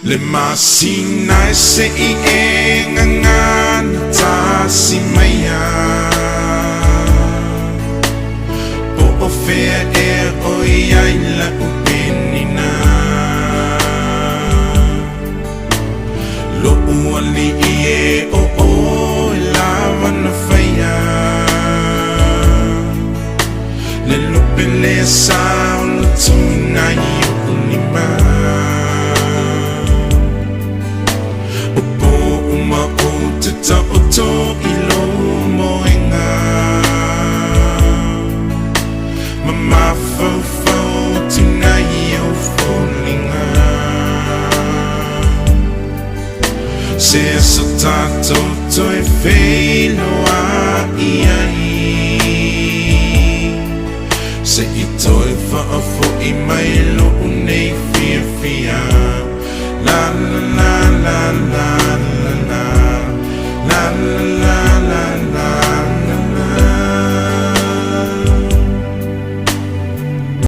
Le Masina se iengangan tasi maia po ofea o iaila upenina lo uali ie o lava na faya le lupele sa lo tunai ulima Oto ilo moenga Mama fofo tunai o folinga Se so tato to e feilo a iai Se i toi fa a fo i mai lo unei fia fia